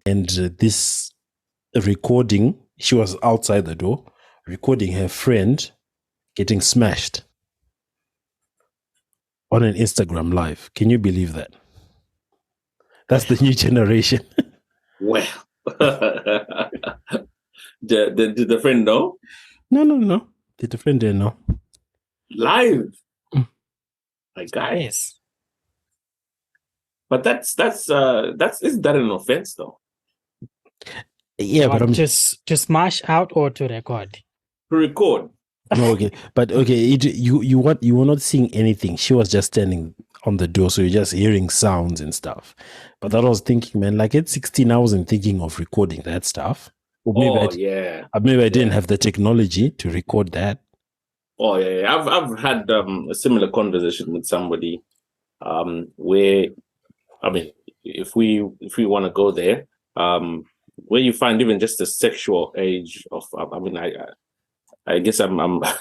And this recording, she was outside the door, recording her friend getting smashed on an Instagram live. Can you believe that? That's the new generation. Well, did the friend know? No. Did the friend didn't know? Live. My guys. But that's isn't that an offense though? Yeah, What, but I'm just to smash out or to record? To record. no, okay. But okay, you were not seeing anything. She was just standing on the door, so you're just hearing sounds and stuff. But I was thinking, man, like at 16, I wasn't thinking of recording that stuff. Or maybe I didn't have the technology to record that. Oh yeah. I've had a similar conversation with somebody, where, I mean, if we want to go there, where you find even just the sexual age of, I mean, I guess I'm I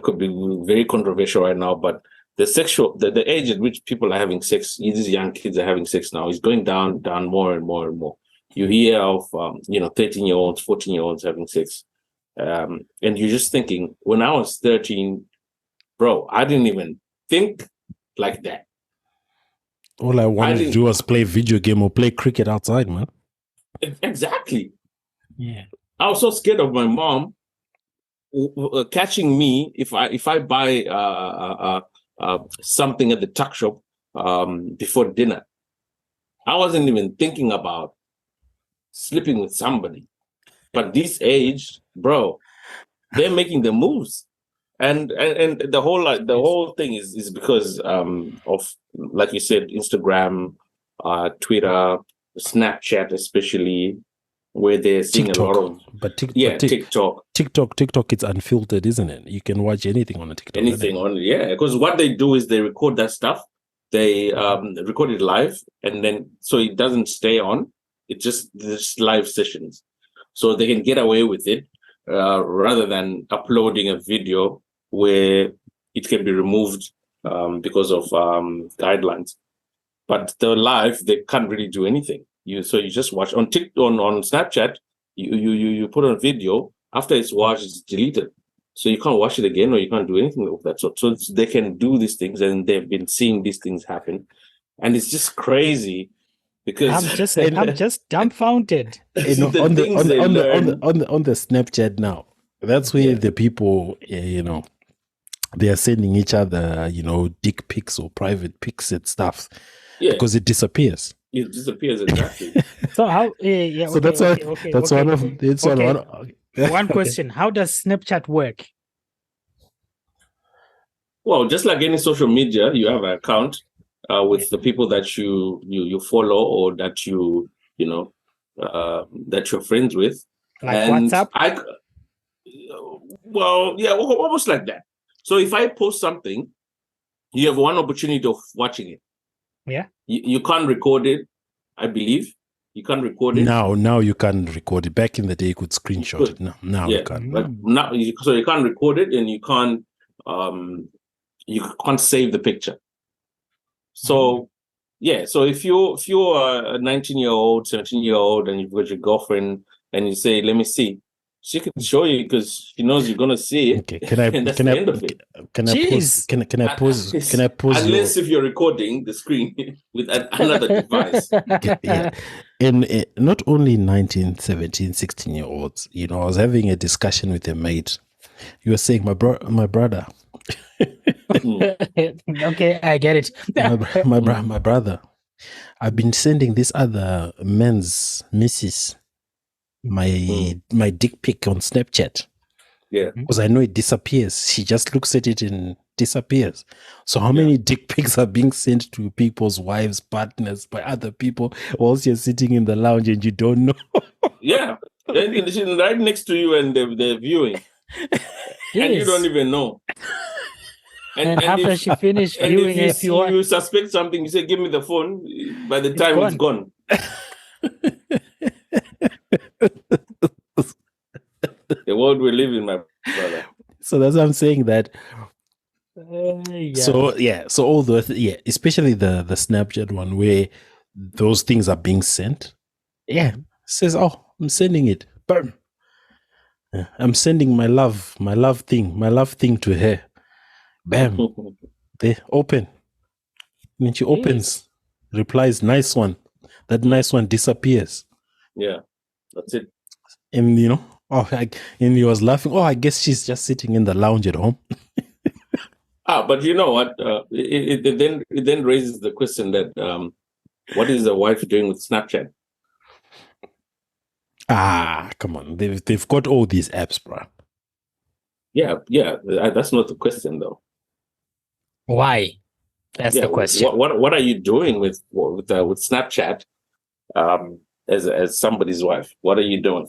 could be very controversial right now, but the age at which people are having sex, these young kids are having sex now, is going down more and more and more. You hear of 13-year-olds, 14-year-olds having sex, and you're just thinking, when I was 13, bro, I didn't even think like that. All I wanted to do was play video game or play cricket outside, man. Exactly. Yeah. I was so scared of my mom catching me if I buy something at the tuck shop before dinner. I wasn't even thinking about sleeping with somebody. But this age, bro, they're making the moves. And the whole thing is because of, like you said, Instagram, Twitter, Snapchat, especially, where they're seeing TikTok, a lot of TikTok. TikTok, it's unfiltered, isn't it? You can watch anything on a TikTok. Because what they do is they record that stuff, they record it live, and then so it doesn't stay on. It's just live sessions, so they can get away with it rather than uploading a video where it can be removed because of guidelines. But the live, they can't really do anything. You just watch on Snapchat. You put on video. After it's watched, it's deleted. So you can't watch it again, or you can't do anything of that sort. So they can do these things, and they've been seeing these things happen, and it's just crazy because I'm just dumbfounded. On the Snapchat now, that's where the people, they are sending each other, dick pics or private pics and stuff, because it disappears. It disappears, exactly. So how? Yeah. So One question: how does Snapchat work? Well, just like any social media, you have an account with the people that you follow, or that that you're friends with. Like WhatsApp? Almost like that. So if I post something, you have one opportunity of watching it. Yeah. You can't record it, I believe. You can't record it. Now you can record it. Back in the day, you could screenshot it. Now you can't. But now, so you can't record it, and you can't save the picture. So so if you're a 19-year-old, 17-year-old, and you've got your girlfriend, and you say, "Let me see," she can show you because she knows you're gonna see it. Okay, can I pause? Unless if you're recording the screen with another device. And not only 19, 17, 16-year-olds. I was having a discussion with a mate. You were saying, my brother. Okay, I get it. my brother. I've been sending this other men's missus my dick pic on Snapchat. Yeah. Because I know it disappears. She just looks at it and disappears. So how many dick pics are being sent to people's wives, partners, by other people whilst you're sitting in the lounge and you don't know? Yeah. And she's right next to you and they're viewing. And you don't even know. And after she finished viewing, if you suspect something, you say, "Give me the phone." By the time it's gone. The world we live in, my brother. So that's what I'm saying. That. So all especially the Snapchat one where those things are being sent. Yeah, Says, "Oh, I'm sending it. Boom. I'm sending my love thing to her. Bam. They open. When she opens, replies, "Nice one." That nice one disappears. Yeah, that's it. And and he was laughing. Oh, I guess she's just sitting in the lounge at home. But you know what? It then raises the question that what is the wife doing with Snapchat? Come on. They've got all these apps, bro. Yeah. That's not the question, though. Why? That's the question. What are you doing with Snapchat as somebody's wife? What are you doing?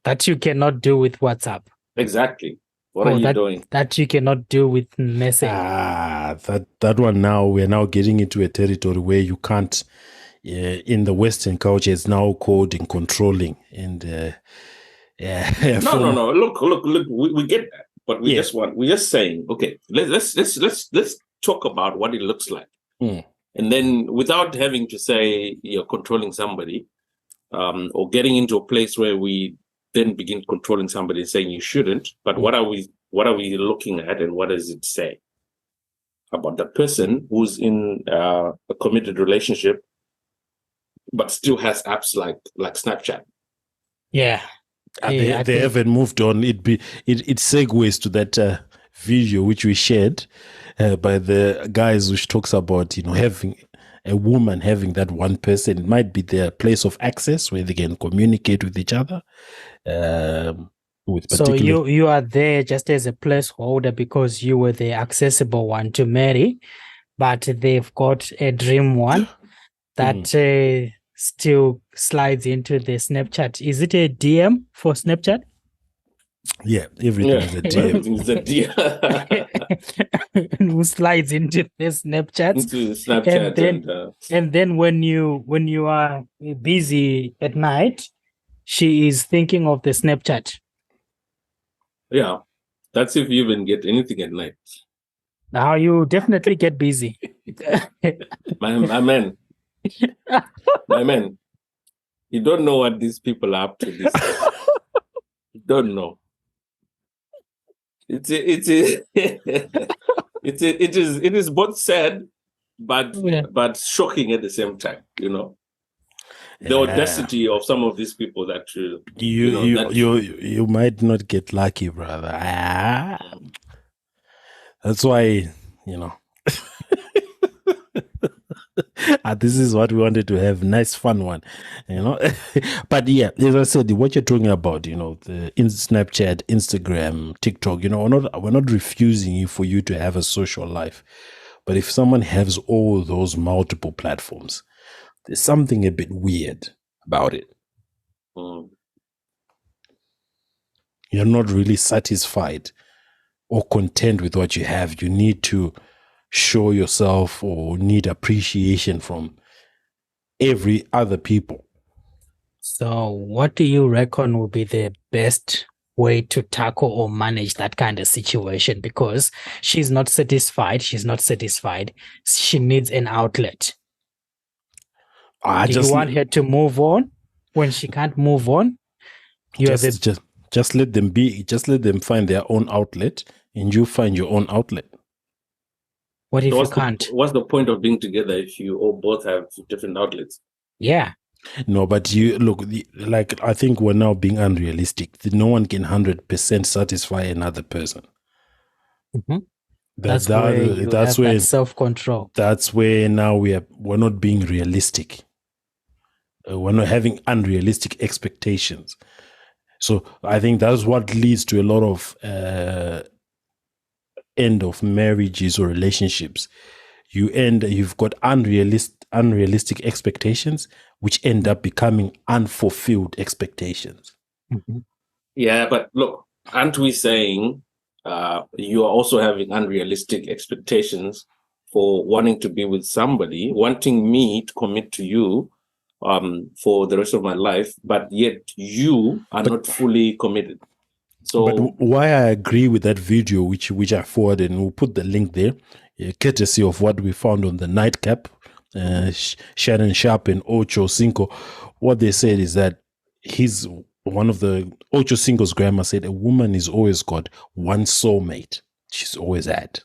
That you cannot do with WhatsApp. Exactly. What are you doing? That you cannot do with messaging. That one now, we're now getting into a territory where you can't, in the Western culture, it's now called in controlling. And No. Look, we get that. But we're just saying, okay, let's talk about what it looks like. And then without having to say you're controlling somebody, or getting into a place where we then begin controlling somebody and saying you shouldn't, but what are we looking at, and what does it say about the person who's in a committed relationship but still has apps like Snapchat? Yeah. They haven't moved on. It segues to that video which we shared by the guys, which talks about having a woman having that one person. It might be their place of access where they can communicate with each other. So you are there just as a placeholder because you were the accessible one to marry, but they've got a dream one that still slides into the Snapchat. Is it a DM for Snapchat? Yeah, everything is a DM. Everything is a DM. Who slides into the Snapchat? Into the Snapchat, and then when you are busy at night, she is thinking of the Snapchat. Yeah, that's if you even get anything at night. Now you definitely get busy. My man. My man. You don't know what these people are up to this day. You don't know. It is both sad but shocking at the same time, the audacity of some of these people that you might not get lucky, brother. That's why this is what we wanted to have, nice fun one, but yeah, as I said, what you're talking about, the Snapchat, Instagram, TikTok, we're not refusing for you to have a social life, but if someone has all those multiple platforms, there's something a bit weird about it. You're not really satisfied or content with what you have. You need to show yourself or need appreciation from every other people. So what do you reckon will be the best way to tackle or manage that kind of situation? Because she's not satisfied. She needs an outlet. Do you want her to move on when she can't move on? Just let them be. Just let them find their own outlet, and you find your own outlet. What if you can't? What's the point of being together if you all both have different outlets? Yeah. No, but you look, I think we're now being unrealistic. No one can 100% satisfy another person. That's where self-control. That's where now we're not being realistic. We're not having unrealistic expectations. So I think that's what leads to a lot of end of marriages or relationships. You've got unrealistic expectations, which end up becoming unfulfilled expectations. Yeah, but look, aren't we saying you are also having unrealistic expectations for wanting to be with somebody, wanting me to commit to you for the rest of my life, but yet you are not fully committed? So, but why I agree with that video, which I forwarded, and we'll put the link there, courtesy of what we found on the nightcap, Shannon Sharp and Ocho Cinco. What they said is that he's one of the Ocho Cinco's grandma said a woman is always got one soulmate. She's always had.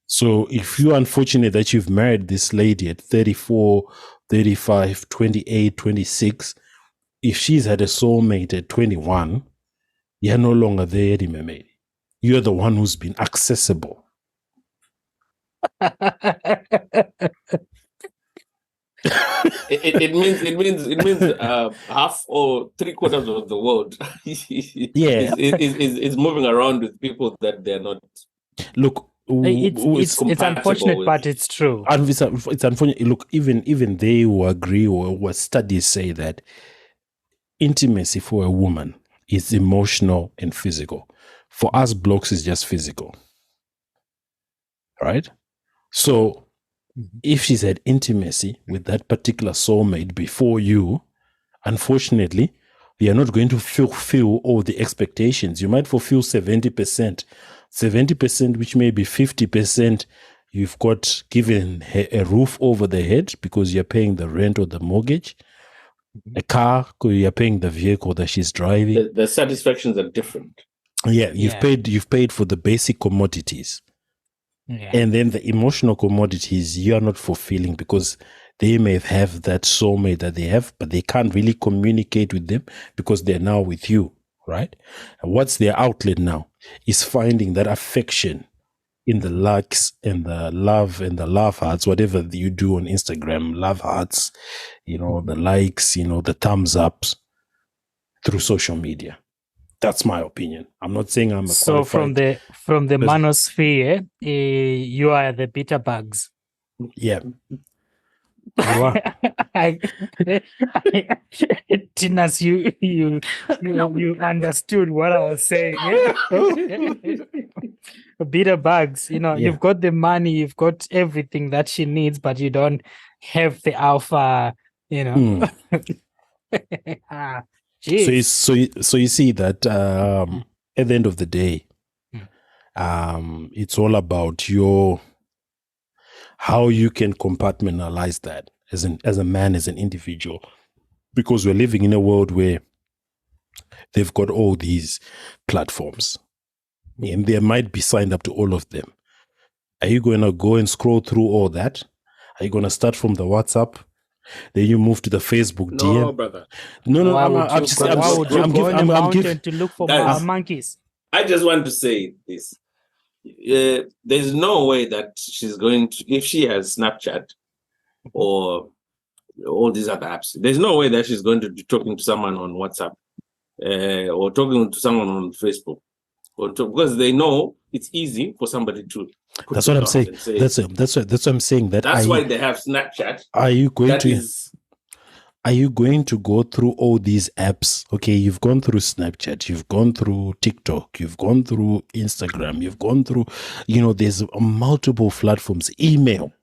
So if you're unfortunate that you've married this lady at 34, 35, 28, 26, if she's had a soulmate at 21, you're no longer there, Meme. You're the one who's been accessible. It means half or 3/4 of the world is moving around with people that they're not. Look, it's unfortunate, with. but it's true. It's unfortunate. Look, even they who agree or what studies say that intimacy for a woman is emotional and physical. For us blokes, it's just physical. Right? So if she's had intimacy with that particular soulmate before you, unfortunately, you're not going to fulfill all the expectations. You might fulfill 70%. 70%, which may be 50%, you've got given a roof over the head because you're paying the rent or the mortgage. A car, you're paying the vehicle that she's driving. The satisfactions are different. Yeah, you've paid for the basic commodities. Yeah. And then the emotional commodities you're not fulfilling because they may have that soulmate that they have, but they can't really communicate with them because they're now with you, right? And what's their outlet now is finding that affection in the likes and the love hearts, whatever you do on Instagram, love hearts, the likes, the thumbs ups through social media. That's my opinion. I'm not saying I'm a so from the manosphere, you are the bitter bugs. Yeah. You are. Tinas, you understood what I was saying. Bitter bugs, you've got the money, you've got everything that she needs, but you don't have the alpha, So you see that at the end of the day, it's all about how you can compartmentalize that as a man, as an individual, because we're living in a world where they've got all these platforms and they might be signed up to all of them. Are you going to go and scroll through all that? Are you going to start from the WhatsApp? Then you move to the Facebook DM. No, brother. No. I'm going to mountain to look for monkeys. I just want to say this. There's no way that she's going to, if she has Snapchat or all these other apps, there's no way that she's going to be talking to someone on WhatsApp or talking to someone on Facebook, because they know it's easy for somebody to. That's what I'm saying. That's what I'm saying. That's why they have Snapchat. Are you going to go through all these apps? Okay, you've gone through Snapchat, you've gone through TikTok, you've gone through Instagram, you've gone through, there's multiple platforms, email.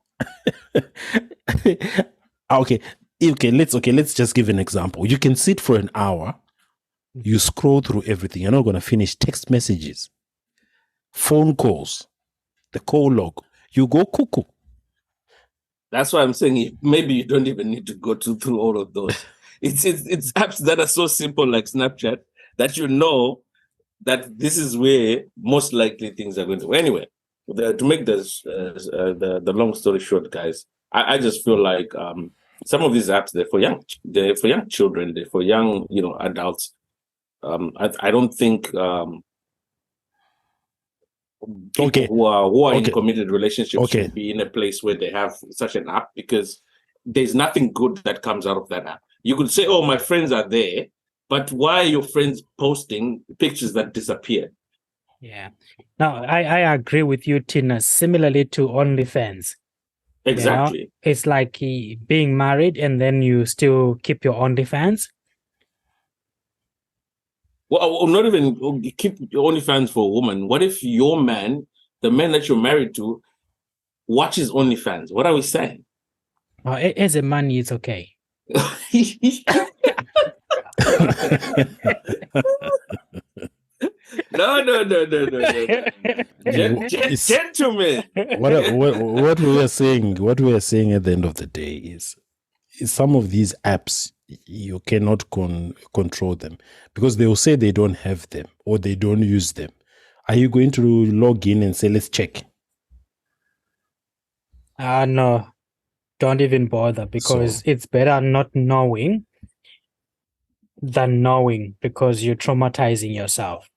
Okay, let's just give an example. You can sit for an hour, you scroll through everything. You're not going to finish text messages, phone calls, the call log. You go cuckoo. That's why I'm saying maybe you don't even need to go through all of those. It's apps that are so simple like Snapchat that you know that this is where most likely things are going to. Anyway, to make this the long story short, guys, I just feel like some of these apps they're for young children, they're for young adults. I don't think people who are in committed relationships should be in a place where they have such an app, because there's nothing good that comes out of that app. You could say, oh, my friends are there, but why are your friends posting pictures that disappear? Yeah. Now, I agree with you, Tina, similarly to OnlyFans. Exactly. It's like being married and then you still keep your OnlyFans. Well, not even keep your OnlyFans for a woman. What if your man, the man that you're married to, watches OnlyFans? What are we saying? As a man, it's okay. No. Gentlemen. What we are saying at the end of the day is some of these apps, you cannot control them because they will say they don't have them or they don't use them. Are you going to log in and say, let's check? No, don't even bother, because it's better not knowing than knowing, because you're traumatizing yourself.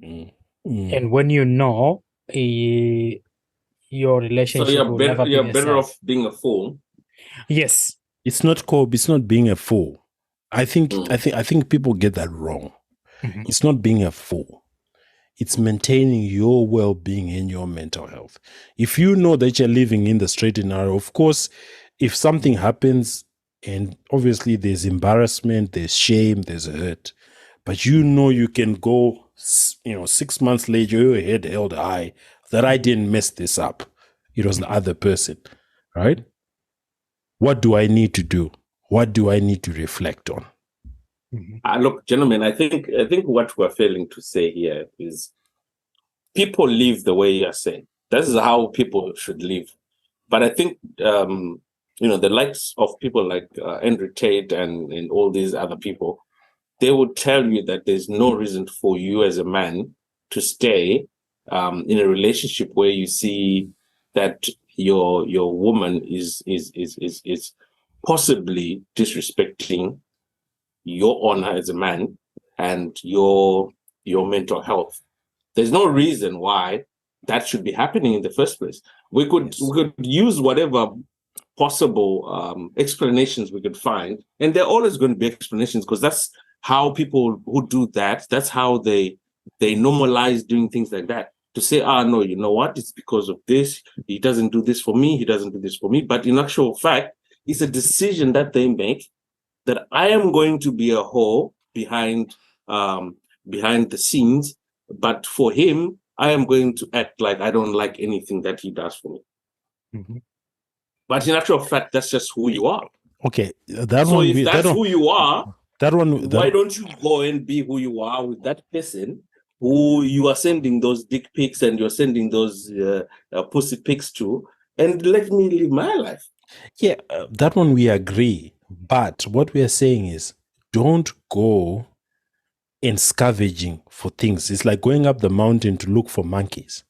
And when you know, your relationship will never be the better same. off being a fool. Yes. It's not being a fool. I think people get that wrong. Mhm. It's not being a fool. It's maintaining your well-being and your mental health. If you know that you're living in the straight and narrow, of course, if something happens, and obviously there's embarrassment, there's shame, there's hurt, but you know you can go, 6 months later, your head held high, that I didn't mess this up. It was the other person, right? What do I need to do? What do I need to reflect on? Look, gentlemen, I think what we're failing to say here is people live the way you're saying. This is how people should live. But I think, the likes of people like Andrew Tate and all these other people, they would tell you that there's no reason for you as a man to stay in a relationship where you see that your woman is possibly disrespecting your honor as a man and your mental health. There's no reason why that should be happening in the first place. We could use whatever possible explanations we could find, and there are always going to be explanations, because that's how people who do that, that's how they normalize doing things like that, to say, no, you know what, it's because of this, he doesn't do this for me, he doesn't do this for me. But in actual fact, it's a decision that they make, that I am going to be a whore behind the scenes, but for him, I am going to act like I don't like anything that he does for me. Mm-hmm. But in actual fact, that's just who you are. Okay, who you are, why don't you go and be who you are with that person who you are sending those dick pics and you're sending those pussy pics to, and let me live my life? Yeah, that one we agree. But what we are saying is, don't go and scavenging for things. It's like going up the mountain to look for monkeys,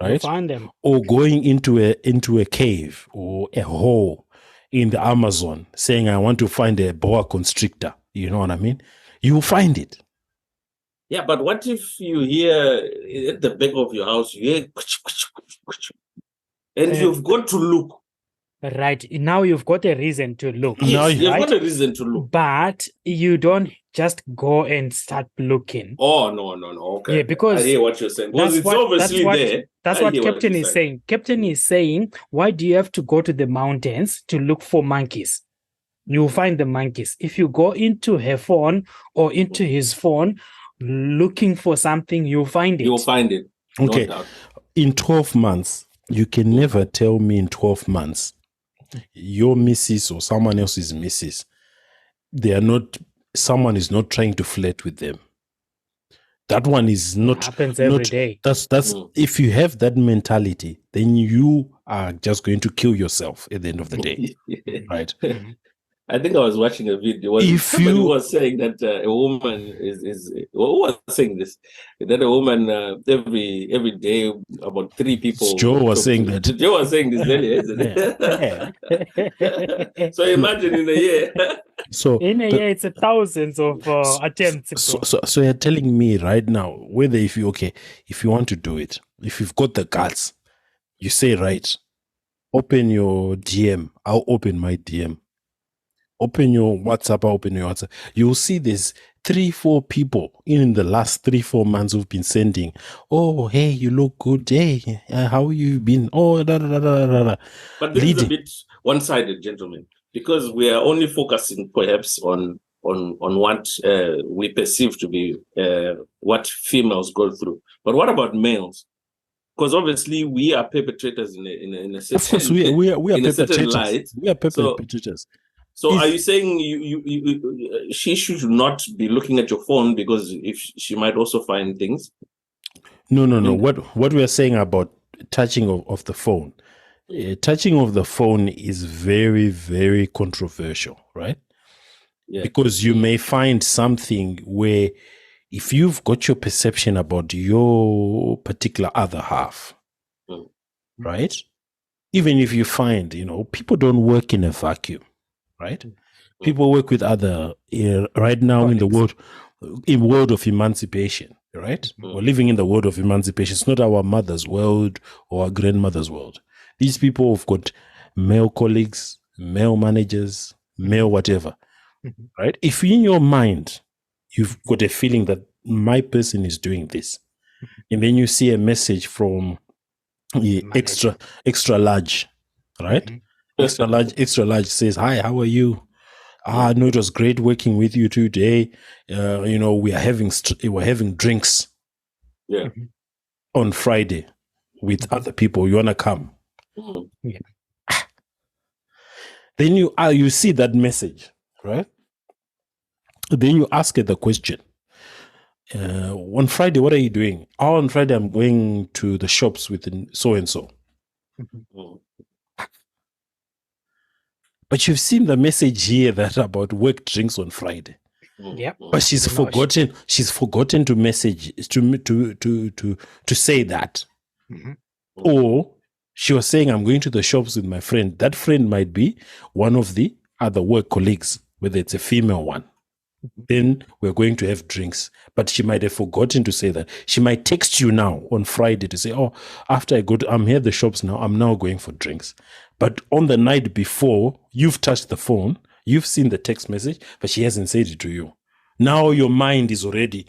right? You find them. Or going into a cave or a hole in the Amazon, saying, I want to find a boa constrictor. You know what I mean? You will find it. Yeah, but what if you hear at the back of your house, you hear, and you've got to look? Right. Now you've got a reason to look. Yes, you've got a reason to look. But you don't just go and start looking. Oh, no. Okay. Yeah, because I hear what you're saying. Because it's obviously there. That's what Captain is saying. Captain is saying, why do you have to go to the mountains to look for monkeys? You'll find the monkeys. If you go into her phone or into his phone looking for something, you'll find it. You'll find it. Okay. No doubt. In 12 months, you can never tell me in 12 months your missus or someone else's missus, someone is not trying to flirt with them. That one is not. It happens every day. That's if you have that mentality, then you are just going to kill yourself at the end of the day, right? I think I was watching a video. Somebody was saying that a woman who was saying this, that a woman every day about 3 people. Joe was saying that. Joe was saying this earlier, isn't it? So imagine in a year. So in a year, it's thousands of attempts. So you're telling me right now, whether if you want to do it, if you've got the guts, you say, right, open your DM, I'll open my DM. Open your WhatsApp, I'll open your WhatsApp. You'll see there's 3-4 people in the last 3-4 months who've been sending, oh, hey, you look good. Hey, how you been? Oh, da da da da da. But this is a bit one-sided, gentlemen, because we are only focusing perhaps on what we perceive to be what females go through. But what about males? Because obviously we are perpetrators in a certain. Of course, we are perpetrators. We are perpetrators. So are you saying she should not be looking at your phone because if she might also find things? No. What we are saying about touching of the phone, touching of the phone is very, very controversial, right? Yeah. Because you may find something where if you've got your perception about your particular other half, Mm. right? Even if you find, people don't work in a vacuum, right? People work with other, right now in the world of emancipation, right? We're living in the world of emancipation. It's not our mother's world or our grandmother's world. These people have got male colleagues, male managers, male whatever, right? If in your mind, you've got a feeling that my person is doing this, and then you see a message from extra large, right? Extra large says, "Hi, how are you? No, it was great working with you today. We're having drinks Yeah. on Friday with other people. You wanna come?" Mm. Yeah. Then you see that message, right? Then you ask her the question. On Friday, what are you doing? Oh, on Friday, I'm going to the shops with so and so. Mm. But you've seen the message here that about work drinks on Friday. Yep. But she's forgotten. She's forgotten to message to say that, or she was saying, "I'm going to the shops with my friend." That friend might be one of the other work colleagues, whether it's a female one. Then we're going to have drinks. But she might have forgotten to say that. She might text you now on Friday to say, "Oh, after I'm here at the shops now, I'm now going for drinks." But on the night before, you've touched the phone, you've seen the text message, but she hasn't said it to you. Now your mind is already,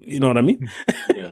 you know what I mean? Yeah.